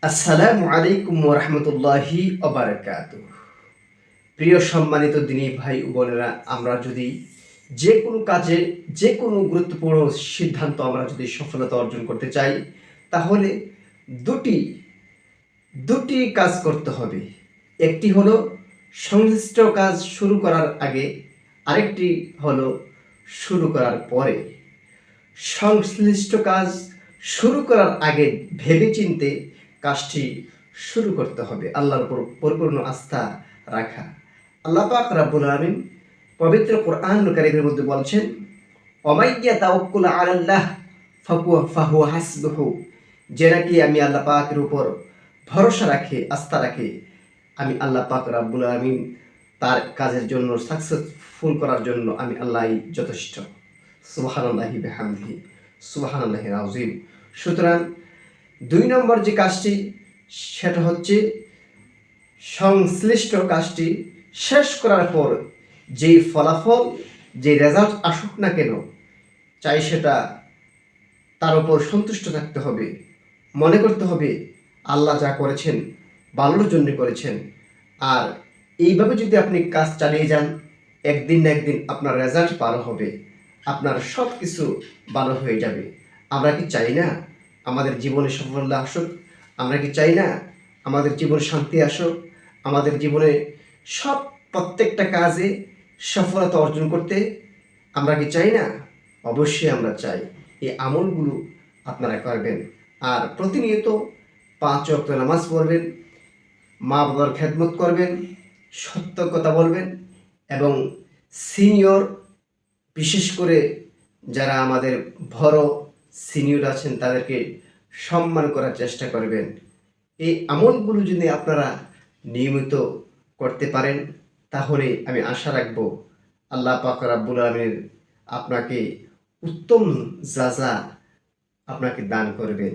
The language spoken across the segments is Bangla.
আসসালামু আলাইকুম ওয়া রাহমাতুল্লাহি ওয়া বারাকাতুহু। প্রিয় সম্মানিত দিনী ভাই ও বোনেরা, আমরা যদি যে কোনো কাজে যে কোনো গুরুত্বপূর্ণ সিদ্ধান্ত আমরা যদি সফলতা অর্জন করতে চাই, তাহলে দুটি দুটি কাজ করতে হবে। একটি হলো সংশ্লিষ্ট কাজ শুরু করার আগে, আরেকটি হলো শুরু করার পরে। সংশ্লিষ্ট কাজ শুরু করার আগে ভেবেচিন্তে কাজটি শুরু করতে হবে, আল্লাহর উপর পরিপূর্ণ আস্থা রাখা। আল্লাহ পাক রাব্বুল আলামিন পবিত্র কোরআনুল কারীমের মধ্যে বলছেন, ওমাইয়া তাওয়াক্কুল আলাল্লাহ ফাহুয়া হাসবুহু, যে নাকি আমি আল্লাহ পাকের উপর ভরসা রাখে, আস্থা রাখে, আমি আল্লাহ পাক রাব্বুল আলামিন তার কাজের জন্য সাকসেসফুল করার জন্য আমি আল্লাহই যথেষ্ট। সুবহানাল্লাহি বিহামদিহি, সুবহানাল্লাহিল আযীম। সুতরাং ২ নম্বর যে কাজটি, সেটা হচ্ছে সংশ্লিষ্ট কাজটি শেষ করার পর যেই ফলাফল, যে রেজাল্ট আসুক না কেন, চাই সেটা তার উপর সন্তুষ্ট থাকতে হবে। মনে করতে হবে আল্লাহ যা করেছেন ভালোর জন্য করেছেন। আর এইভাবে যদি আপনি কাজ চালিয়ে যান, একদিন না একদিন আপনার রেজাল্ট ভালো হবে, আপনার সব কিছু ভালো হয়ে যাবে। আমরা কি চাই না আমাদের জীবনে সাফল্য আসুক? আমরা কি চাই না আমাদের জীবনে শান্তি আসুক? আমাদের জীবনে প্রত্যেকটা কাজে সফলতা অর্জন করতে আমরা কি চাই না? অবশ্যই আমরা চাই। এই আমলগুলো আপনারা করবেন, আর প্রতিনিয়ত ৫ ওয়াক্ত নামাজ পড়বেন, মা বাবার খেদমত করবেন, সত্য কথা বলবেন, এবং সিনিয়র, বিশেষ করে যারা আমাদের বড় সিনিয়র আছেন তাদেরকে সম্মান করার চেষ্টা করবেন। এই আমলগুলো যদি আপনারা নিয়মিত করতে পারেন, তাহলে আমি আশা রাখব আল্লাহ পাক রাব্বুল আলামিন আপনাকে উত্তম যাজা আপনাকে দান করবেন।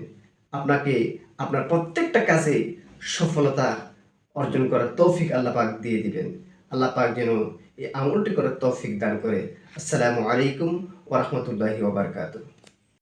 আপনাকে আপনার প্রত্যেকটা কাজে সফলতা অর্জন করার তৌফিক আল্লাহ পাক দিয়ে দিবেন। আল্লাহ পাক যেন এই আমলটি করার তৌফিক দান করে। আসসালামু আলাইকুম ওয়া রাহমাতুল্লাহি ওয়া বারাকাতুহু।